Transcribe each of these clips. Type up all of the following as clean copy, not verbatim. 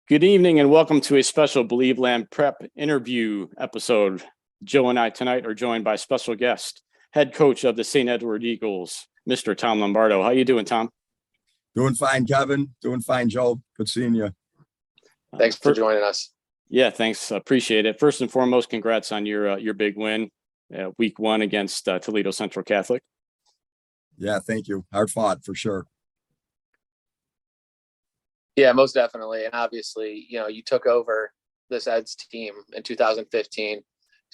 Good evening and welcome to a special Believeland Prep interview episode. Joe and I tonight are joined by special guest, head coach of the St. Edward Eagles, Mr. Tom Lombardo. How you doing, Tom? Doing fine, Kevin. Doing fine, Joe. Good seeing you. Thanks for joining us. Yeah, thanks. Appreciate it. First and foremost, congrats on your big win, week one against Toledo Central Catholic. Yeah, thank you. Hard fought for sure. Yeah, most definitely. And obviously, you took over this Eds team in 2015. So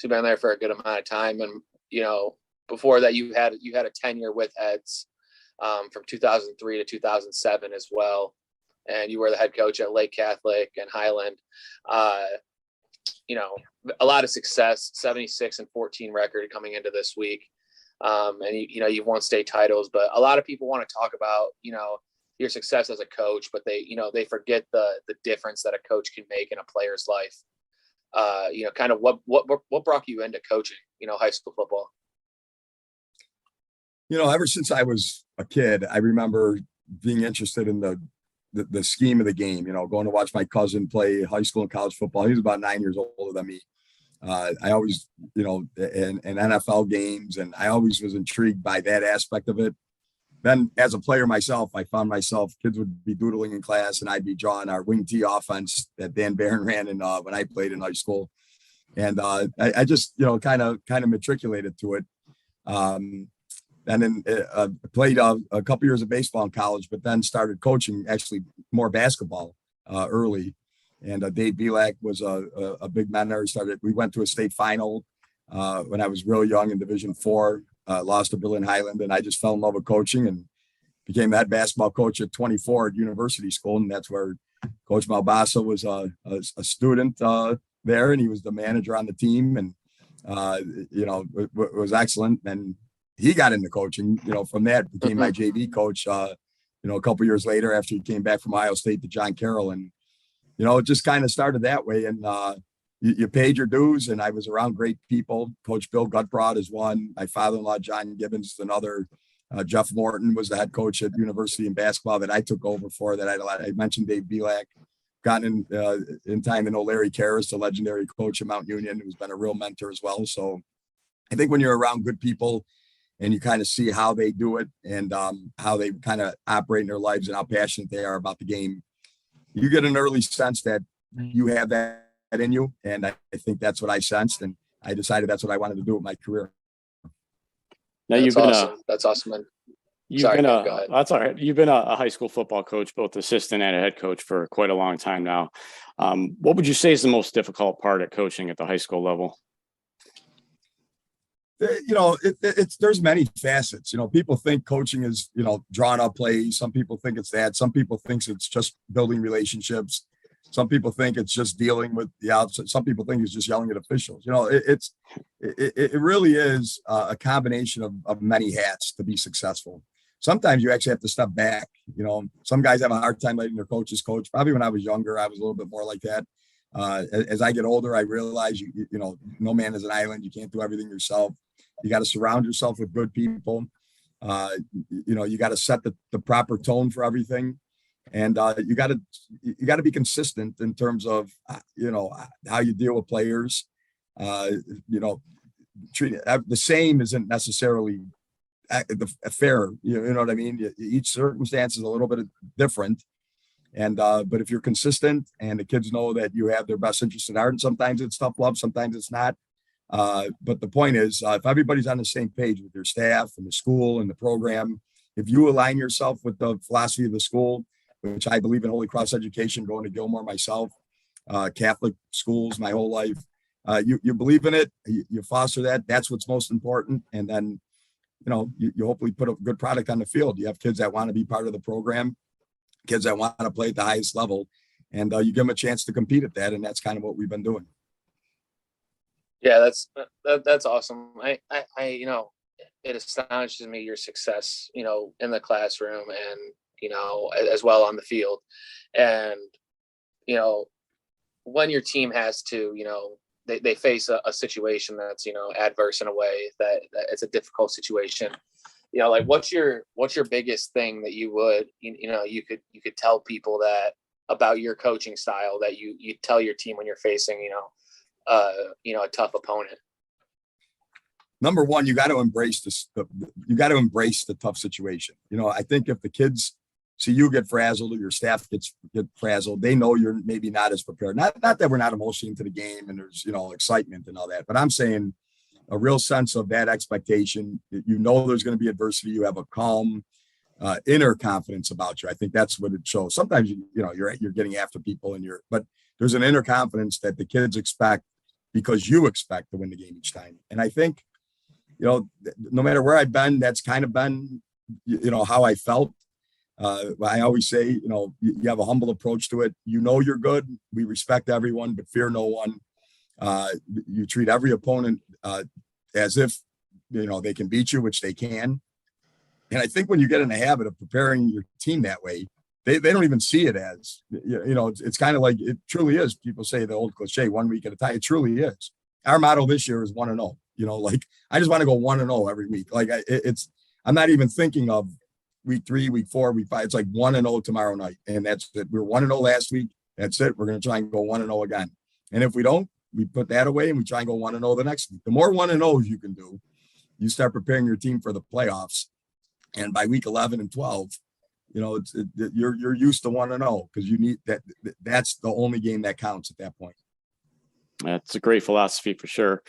you've been there for a good amount of time. And, before that you had a tenure with Eds from 2003 to 2007 as well. And you were the head coach at Lake Catholic and Highland. A lot of success, 76-14 record coming into this week. And you've won state titles, but a lot of people want to talk about, your success as a coach, but they forget the difference that a coach can make in a player's life. Kind of what brought you into coaching, high school football? Ever since I was a kid, I remember being interested in the scheme of the game, going to watch my cousin play high school and college football. He was about 9 years older than me. I always, in NFL games, and I always was intrigued by that aspect of it. Then as a player myself, I found myself, kids would be doodling in class and I'd be drawing our wing T offense that Dan Barron ran in when I played in high school. And I just, kind of matriculated to it. And then played a couple years of baseball in college, but then started coaching actually more basketball early. And Dave Belak was a big mentor. We went to a state final when I was real young in Division IV. Lost to Berlin Highland, and I just fell in love with coaching and became head basketball coach at 24 at University School. And that's where Coach Malbasa was a student there, and he was the manager on the team, and it was excellent. And he got into coaching, from that became my JV coach, a couple years later after he came back from Ohio State to John Carroll. And, it just kind of started that way. And, you paid your dues, and I was around great people. Coach Bill Gutbrod is one. My father-in-law, John Gibbons, is another. Jeff Morton was the head coach at University in basketball that I took over for. That I mentioned Dave Belak. Gotten in time to know Larry Karras, the legendary coach at Mount Union, who's been a real mentor as well. So I think when you're around good people and you kind of see how they do it and how they kind of operate in their lives and how passionate they are about the game, you get an early sense that you have that in you. And I think that's what I sensed, and I decided that's what I wanted to do with my career. Now that's awesome. Man. That's all right. You've been a high school football coach, both assistant and a head coach, for quite a long time now. What would you say is the most difficult part of coaching at the high school level? There's many facets. People think coaching is, drawn up plays. Some people think it's that. Some people think it's just building relationships. Some people think it's just dealing with the outside. Some people think it's just yelling at officials. It really is a combination of many hats to be successful. Sometimes you actually have to step back. Some guys have a hard time letting their coaches coach. Probably when I was younger, I was a little bit more like that. As I get older, I realize, no man is an island. You can't do everything yourself. You got to surround yourself with good people. You got to set the proper tone for everything. And you got to be consistent in terms of how you deal with players. Treat the same isn't necessarily fair. You know what I mean? Each circumstance is a little bit different. And but if you're consistent and the kids know that you have their best interest at heart, and sometimes it's tough love, sometimes it's not. But the point is, if everybody's on the same page with your staff and the school and the program, if you align yourself with the philosophy of the school, which I believe in Holy Cross education, going to Gilmore myself, Catholic schools my whole life. You believe in it, you foster that. That's what's most important. And then, you hopefully put a good product on the field. You have kids that want to be part of the program, kids that want to play at the highest level, and you give them a chance to compete at that. And that's kind of what we've been doing. Yeah, that's awesome. I it astonishes me your success, in the classroom and, as well on the field. And, when your team has to, they face a situation that's, adverse in a way that it's a difficult situation. Like what's your biggest thing that you would, you could tell people that about your coaching style that you tell your team when you're facing, a tough opponent? Number one, you got to embrace this. You got to embrace the tough situation. I think if the kids see you get frazzled or your staff get frazzled, they know you're maybe not as prepared. Not that we're not emotionally into the game and there's, excitement and all that, but I'm saying a real sense of that expectation. There's going to be adversity. You have a calm, inner confidence about you. I think that's what it shows. Sometimes, you're getting after people but there's an inner confidence that the kids expect because you expect to win the game each time. And I think, no matter where I've been, that's kind of been, how I felt. I always say, you have a humble approach to it. You're good. We respect everyone, but fear no one. You treat every opponent as if, they can beat you, which they can. And I think when you get in the habit of preparing your team that way, they don't even see it as, it's kind of like it truly is. People say the old cliche, 1 week at a time. It truly is. Our motto this year is 1-0. I just want to go 1-0 every week. I'm not even thinking of week 3, week 4, week 5. It's like 1-0 tomorrow night. And that's it. We were 1-0 last week. That's it. We're going to try and go 1-0 again. And if we don't, we put that away and we try and go 1-0 the next week. The more 1-0s you can do, you start preparing your team for the playoffs. And by week 11 and 12, you're used to 1-0 because you need that. That's the only game that counts at that point. That's a great philosophy for sure.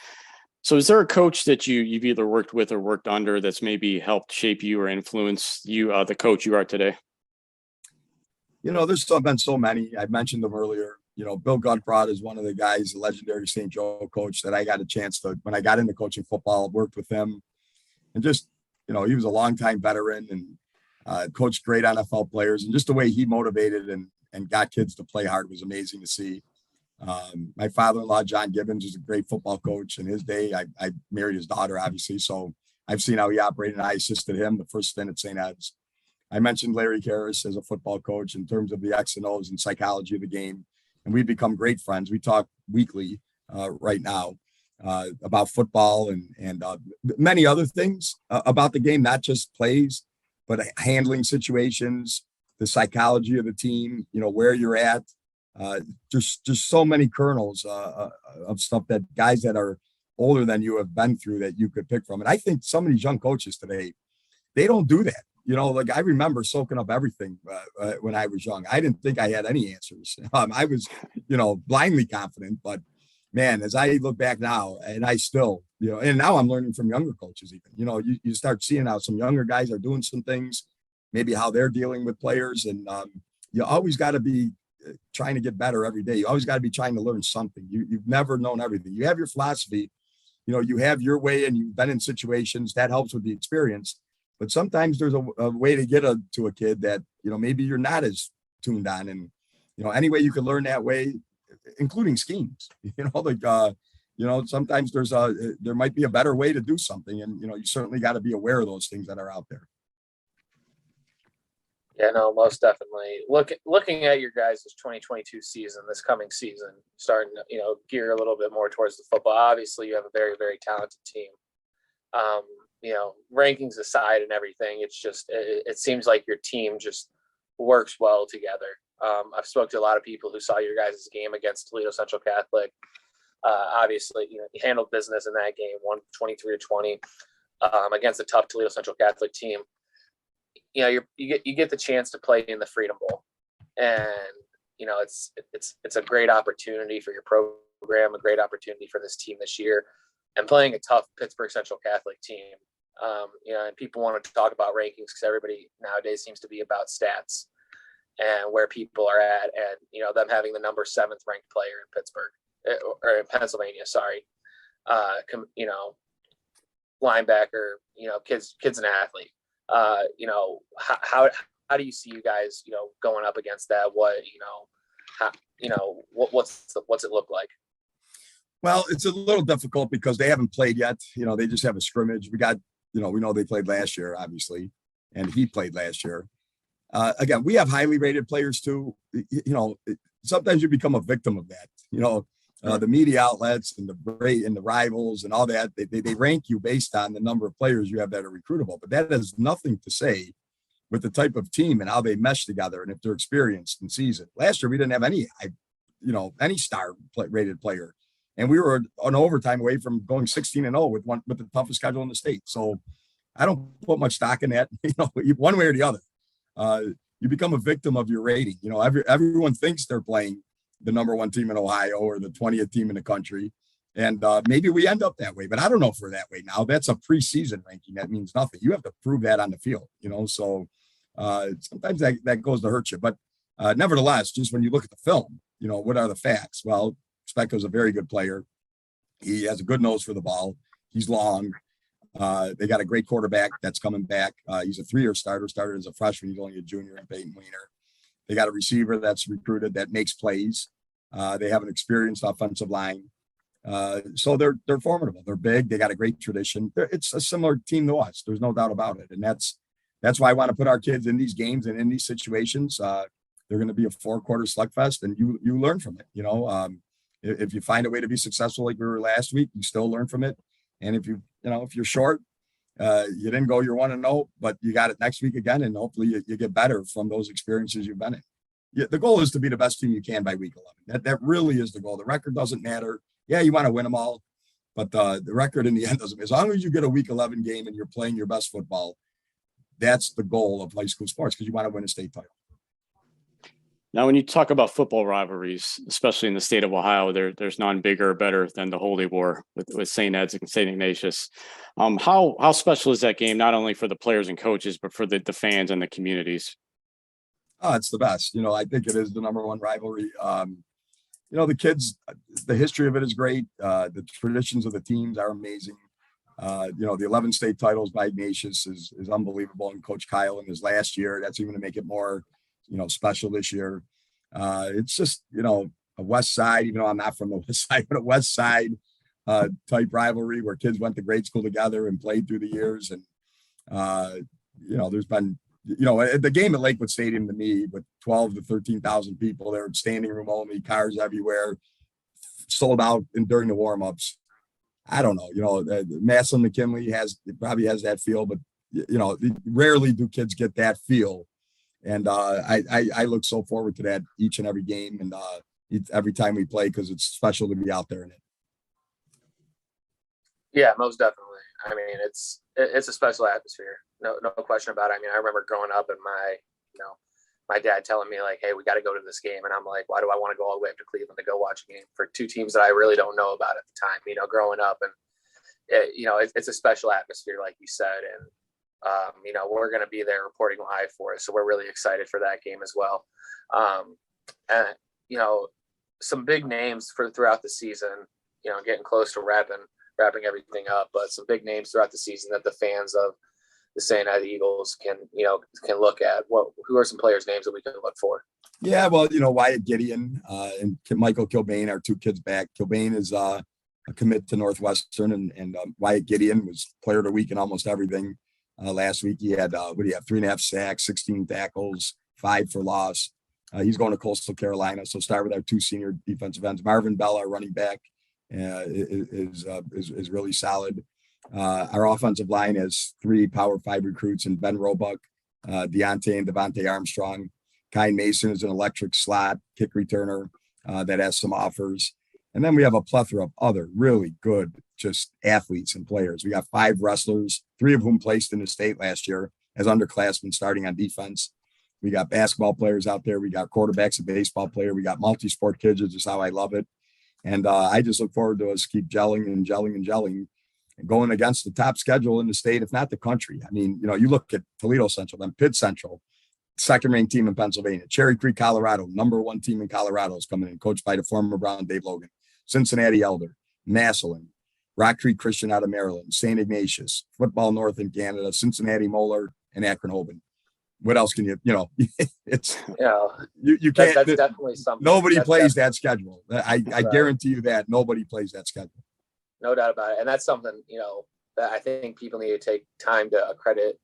So is there a coach that you've either worked with or worked under that's maybe helped shape you or influence you, the coach you are today? There's been so many. I mentioned them earlier. Bill Gutbrod is one of the guys, the legendary St. Joe coach that I got a chance to, when I got into coaching football, worked with him. And just, he was a longtime veteran and coached great NFL players. And just the way he motivated and got kids to play hard was amazing to see. My father-in-law, John Gibbons, is a great football coach. In his day, I married his daughter, obviously. So I've seen how he operated, and I assisted him the first stint at St. Ed's. I mentioned Larry Karras as a football coach in terms of the X and O's and psychology of the game. And we've become great friends. We talk weekly right now about football and many other things about the game, not just plays, but handling situations, the psychology of the team, where you're at. Just so many kernels of stuff that guys that are older than you have been through that you could pick from. And I think some of these young coaches today, they don't do that. I remember soaking up everything when I was young. I didn't think I had any answers. I was, blindly confident, but man, as I look back now, and I still, and now I'm learning from younger coaches even, you start seeing how some younger guys are doing some things, maybe how they're dealing with players. And you always got to be trying to get better every day. You always got to be trying to learn something. You've never known everything. You have your philosophy, you have your way, and you've been in situations that helps with the experience. But sometimes there's a way to get to a kid that, maybe you're not as tuned on. And, any way you can learn that way, including schemes, sometimes there might be a better way to do something. And, you certainly got to be aware of those things that are out there. Yeah, no, most definitely. Looking at your guys' 2022 season, this coming season, starting to, gear a little bit more towards the football. Obviously, you have a very, very talented team. Rankings aside and everything, it's just, it seems like your team just works well together. I've spoke to a lot of people who saw your guys' game against Toledo Central Catholic. Obviously, you handled business in that game, won 23-20 against a tough Toledo Central Catholic team. You get the chance to play in the Freedom Bowl, and it's a great opportunity for your program, a great opportunity for this team this year, and playing a tough Pittsburgh Central Catholic team. And people want to talk about rankings because everybody nowadays seems to be about stats and where people are at, and them having the number 7th ranked player in Pittsburgh or in Pennsylvania. Sorry, linebacker. Kids an athlete. How do you see you guys, going up against that? What's it look like? Well, it's a little difficult because they haven't played yet. They just have a scrimmage. We know they played last year, obviously, and he played last year. Again, we have highly rated players too. Sometimes you become a victim of that. The media outlets and the rivals and all that, they rank you based on the number of players you have that are recruitable. But that has nothing to say with the type of team and how they mesh together and if they're experienced and seasoned. Last year, we didn't have any star rated player. And we were an overtime away from going 16-0 with the toughest schedule in the state. So I don't put much stock in that, one way or the other. You become a victim of your rating. Everyone thinks they're playing the number one team in Ohio or the 20th team in the country. And maybe we end up that way, but I don't know if we're that way now. That's a preseason ranking. That means nothing. You have to prove that on the field, so sometimes that goes to hurt you. But nevertheless, just when you look at the film, what are the facts? Well, Specco's a very good player. He has a good nose for the ball. He's long. They got a great quarterback that's coming back. He's a 3-year starter, started as a freshman. He's only a junior in Peyton Weiner. They got a receiver that's recruited that makes plays. They have an experienced offensive line. So they're formidable. They're big. They got a great tradition. It's a similar team to us. There's no doubt about it. And that's why I want to put our kids in these games and in these situations. They're going to be a 4-quarter slugfest, and you learn from it. If you find a way to be successful like we were last week, you still learn from it. And if you're short, you didn't go your 1-0, but you got it next week again, and hopefully you get better from those experiences you've been in. The goal is to be the best team you can by week 11. That really is the goal. The record doesn't matter. Yeah, you want to win them all, but the record in the end doesn't matter. As long as you get a week 11 game and you're playing your best football, that's the goal of high school sports, because you want to win a state title. Now, when you talk about football rivalries, especially in the state of Ohio, there's none bigger or better than the Holy War with St. Ed's and St. Ignatius. How special is that game, not only for the players and coaches, but for the fans and the communities? Oh, it's the best. I think it is the number one rivalry. The kids, the history of it is great. The traditions of the teams are amazing. The 11 state titles by Ignatius is unbelievable. And Coach Kyle in his last year, that's even to make it more special this year. It's just, a West Side, even though I'm not from the West Side, but a West Side type rivalry where kids went to grade school together and played through the years. And, there's been, the game at Lakewood Stadium to me with 12 to 13,000 people there, standing room only, cars everywhere, sold out during the warm-ups. I don't know, Massillon McKinley probably has that feel, but, rarely do kids get that feel. And I look so forward to that each and every game and every time we play, because it's special to be out there in it. Yeah, most definitely. I mean, it's a special atmosphere. No question about it. I mean, I remember growing up and my dad telling me like, hey, we got to go to this game. And I'm like, why do I want to go all the way up to Cleveland to go watch a game for two teams that I really don't know about at the time, growing up. And, it's a special atmosphere, like you said. And, we're going to be there reporting live for it. So we're really excited for that game as well. And, some big names throughout the season, getting close to wrapping everything up, but some big names throughout the season that the fans of the St. Ed Eagles can look at. Who are some players' names that we can look for? Yeah, well, Wyatt Gideon and Michael Kilbane are two kids back. Kilbane is a commit to Northwestern, and Wyatt Gideon was player of the week in almost everything. Last week he had 3.5 sacks, 16 tackles, 5 for loss. He's going to Coastal Carolina. So start with our 2 senior defensive ends. Marvin Bell, our running back, is really solid. Our offensive line has 3 Power 5 recruits in Ben Roebuck, Deontay and Devontae Armstrong. Kyle Mason is an electric slot kick returner that has some offers. And then we have a plethora of other really good just athletes and players. We got 5 wrestlers, 3 of whom placed in the state last year as underclassmen starting on defense. We got basketball players out there. We got quarterbacks, a baseball player. We got multi-sport kids, which is how I love it. And I just look forward to us keep gelling and going against the top schedule in the state, if not the country. I mean, you look at Toledo Central, then Pitt Central, second-ranked team in Pennsylvania. Cherry Creek, Colorado, number 1 team in Colorado is coming in, coached by the former Brown Dave Logan. Cincinnati Elder, Massillon, Rock Creek Christian out of Maryland, St. Ignatius, Football North in Canada, Cincinnati Moeller, and Akron Hoban. What else can it's you can't. That's definitely something. Nobody plays that schedule. I guarantee you that nobody plays that schedule. No doubt about it, and that's something that I think people need to take time to accredit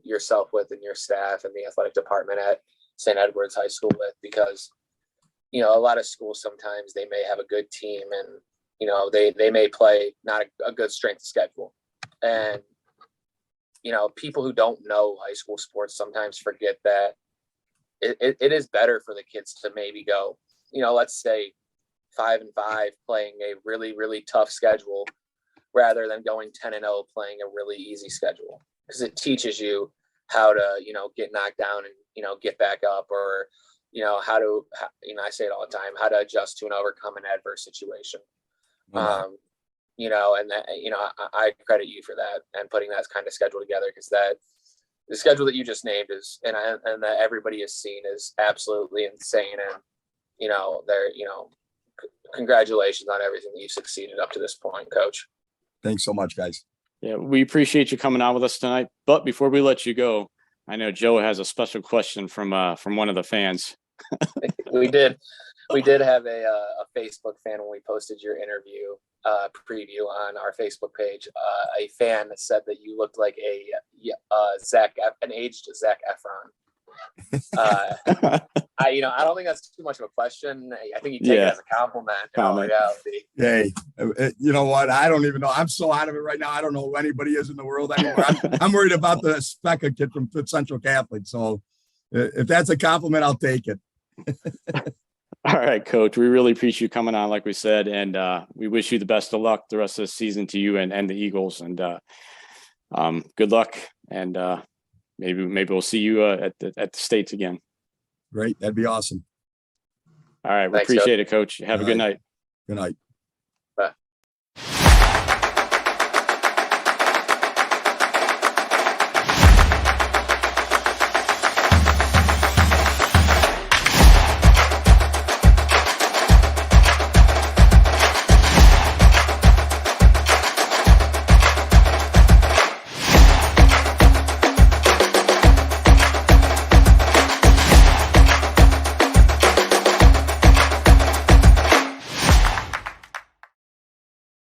yourself with and your staff and the athletic department at St. Edward's High School with, because a lot of schools sometimes they may have a good team and they may play not a good strength schedule, and people who don't know high school sports sometimes forget that it is better for the kids to maybe go, let's say 5-5 playing a really, really tough schedule rather than going 10-0 playing a really easy schedule, because it teaches you how to, get knocked down and, get back up, or, how to, I say it all the time, how to adjust to and overcome an adverse situation. And that, I credit you for that and putting that kind of schedule together, because that the schedule that you just named is, and that everybody has seen, is absolutely insane. And, congratulations on everything that you've succeeded up to this point, Coach. Thanks so much, guys. Yeah, we appreciate you coming on with us tonight. But before we let you go, I know Joe has a special question from one of the fans. We did have a Facebook fan when we posted your interview preview on our Facebook page. A fan said that you looked like an aged Zac Efron. I don't think that's too much of a question. I think you take it as a compliment in all reality. Hey, you know what? I don't even know. I'm so out of it right now. I don't know who anybody is in the world anymore. I'm worried about the Specca kid from Fifth Central Catholic. So if that's a compliment, I'll take it. All right, Coach. We really appreciate you coming on, like we said, and we wish you the best of luck the rest of the season to you and the Eagles. And good luck. And maybe we'll see you at the States again. Great. That'd be awesome. All right. We appreciate it, Coach. Have a good night. Good night.